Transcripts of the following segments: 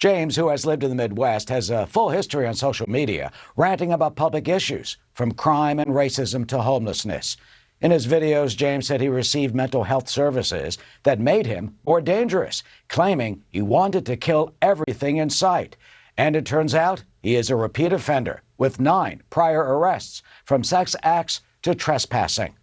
James, who has lived in the Midwest, has a full history on social media, ranting about public issues, from crime and racism to homelessness. In his videos, James said he received mental health services that made him more dangerous, claiming he wanted to kill everything in sight. And it turns out he is a repeat offender with 9 prior arrests, from sex acts to trespassing.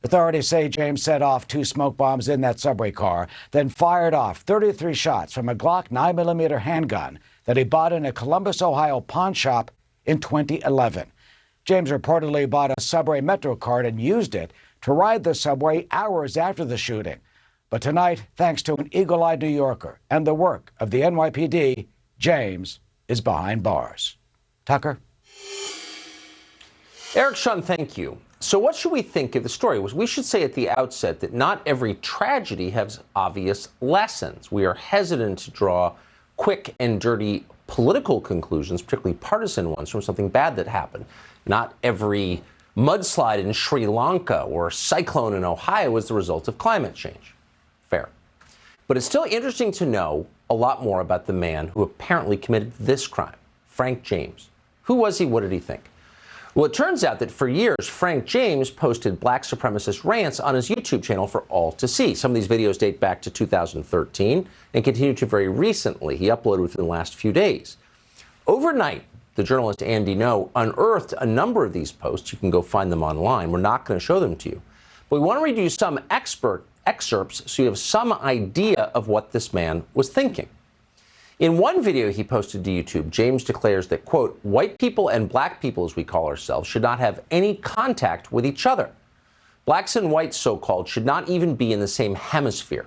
Authorities say James set off 2 smoke bombs in that subway car, then fired off 33 shots from a Glock 9mm handgun that he bought in a Columbus, Ohio pawn shop in 2011. James reportedly bought a subway Metro card and used it to ride the subway hours after the shooting. But tonight, thanks to an eagle-eyed New Yorker and the work of the NYPD, James is behind bars. Tucker? Eric, Sean, thank you. So what should we think of the story? We should say at the outset that not every tragedy has obvious lessons. We are hesitant to draw quick and dirty political conclusions, particularly partisan ones, from something bad that happened. Not every mudslide in Sri Lanka or cyclone in Ohio was the result of climate change. Fair. But it's still interesting to know a lot more about the man who apparently committed this crime, Frank James. Who was he? What did he think? Well, it turns out that for years, Frank James posted black supremacist rants on his YouTube channel for all to see. Some of these videos date back to 2013 and continue to very recently. He uploaded within the last few days. Overnight, the journalist Andy Ngo unearthed a number of these posts. You can go find them online. We're not going to show them to you. But we want to read you some excerpts so you have some idea of what this man was thinking. In one video he posted to YouTube, James declares that, quote, white people and black people, as we call ourselves, should not have any contact with each other. Blacks and whites, so-called, should not even be in the same hemisphere.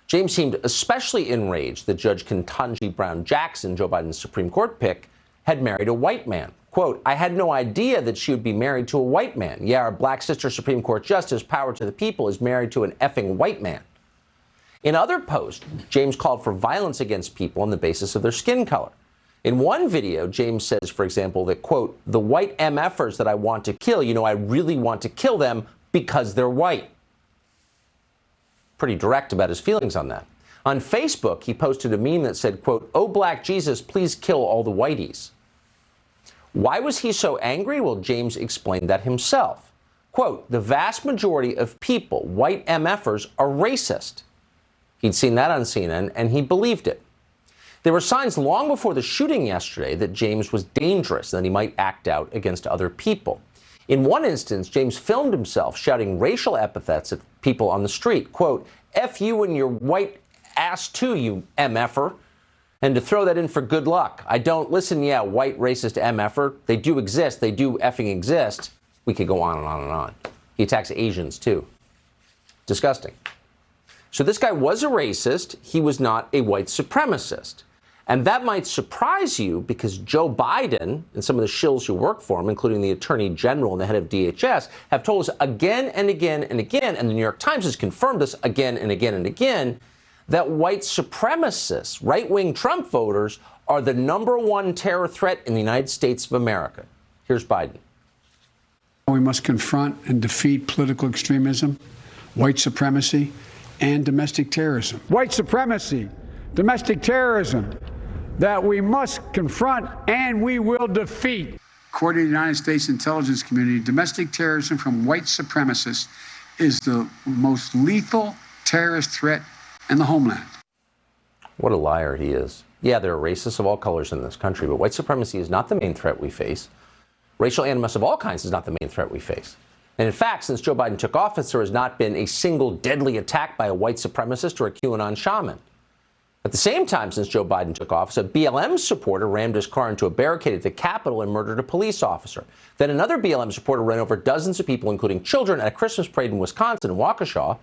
James seemed especially enraged that Judge Ketanji Brown Jackson, Joe Biden's Supreme Court pick, had married a white man. Quote, I had no idea that she would be married to a white man. Yeah, our black sister Supreme Court Justice, power to the people, is married to an effing white man. In other posts, James called for violence against people on the basis of their skin color. In one video, James says, for example, that, quote, the white MFers that I want to kill, I really want to kill them because they're white. Pretty direct about his feelings on that. On Facebook, he posted a meme that said, quote, oh, black Jesus, please kill all the whiteys. Why was he so angry? Well, James explained that himself. Quote, the vast majority of people, white MFers, are racist. He'd seen that on CNN, and he believed it. There were signs long before the shooting yesterday that James was dangerous and that he might act out against other people. In one instance, James filmed himself shouting racial epithets at people on the street. Quote, F you and your white ass too, you MFer. And to throw that in for good luck. I don't listen, yeah, white racist MFer. They do exist. They do effing exist. We could go on and on and on. He attacks Asians, too. Disgusting. So this guy was a racist. He was not a white supremacist. And that might surprise you because Joe Biden and some of the shills who work for him, including the Attorney General and the head of DHS, have told us again and again and again, and the New York Times has confirmed this again and again and again, that white supremacists, right-wing Trump voters, are the #1 terror threat in the United States of America. Here's Biden. We must confront and defeat political extremism, white supremacy, and domestic terrorism. White supremacy, domestic terrorism, that we must confront and we will defeat. According to the United States intelligence community, domestic terrorism from white supremacists is the most lethal terrorist threat in the homeland. What a liar he is. Yeah, there are racists of all colors in this country, but white supremacy is not the main threat we face. Racial animus of all kinds is not the main threat we face. And in fact, since Joe Biden took office, there has not been a single deadly attack by a white supremacist or a QAnon shaman. At the same time, since Joe Biden took office, a BLM supporter rammed his car into a barricade at the Capitol and murdered a police officer. Then another BLM supporter ran over dozens of people, including children, at a Christmas parade in Wisconsin, in Waukesha,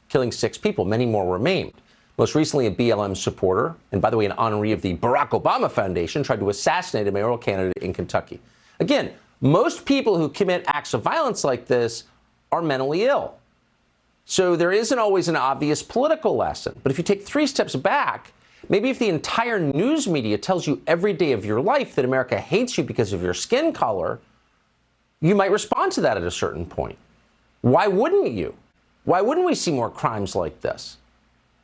killing 6 people. Many more were maimed. Most recently, a BLM supporter, and by the way, an honoree of the Barack Obama Foundation, tried to assassinate a mayoral candidate in Kentucky. Again, most people who commit acts of violence like this are mentally ill. So there isn't always an obvious political lesson. But if you take 3 steps back, maybe if the entire news media tells you every day of your life that America hates you because of your skin color, you might respond to that at a certain point. Why wouldn't you? Why wouldn't we see more crimes like this?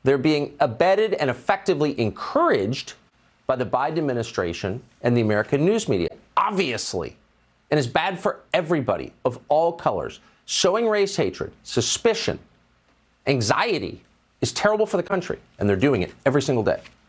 They're being abetted and effectively encouraged by the Biden administration and the American news media, obviously, and is bad for everybody of all colors. Sowing race hatred, suspicion, anxiety is terrible for the country, and they're doing it every single day.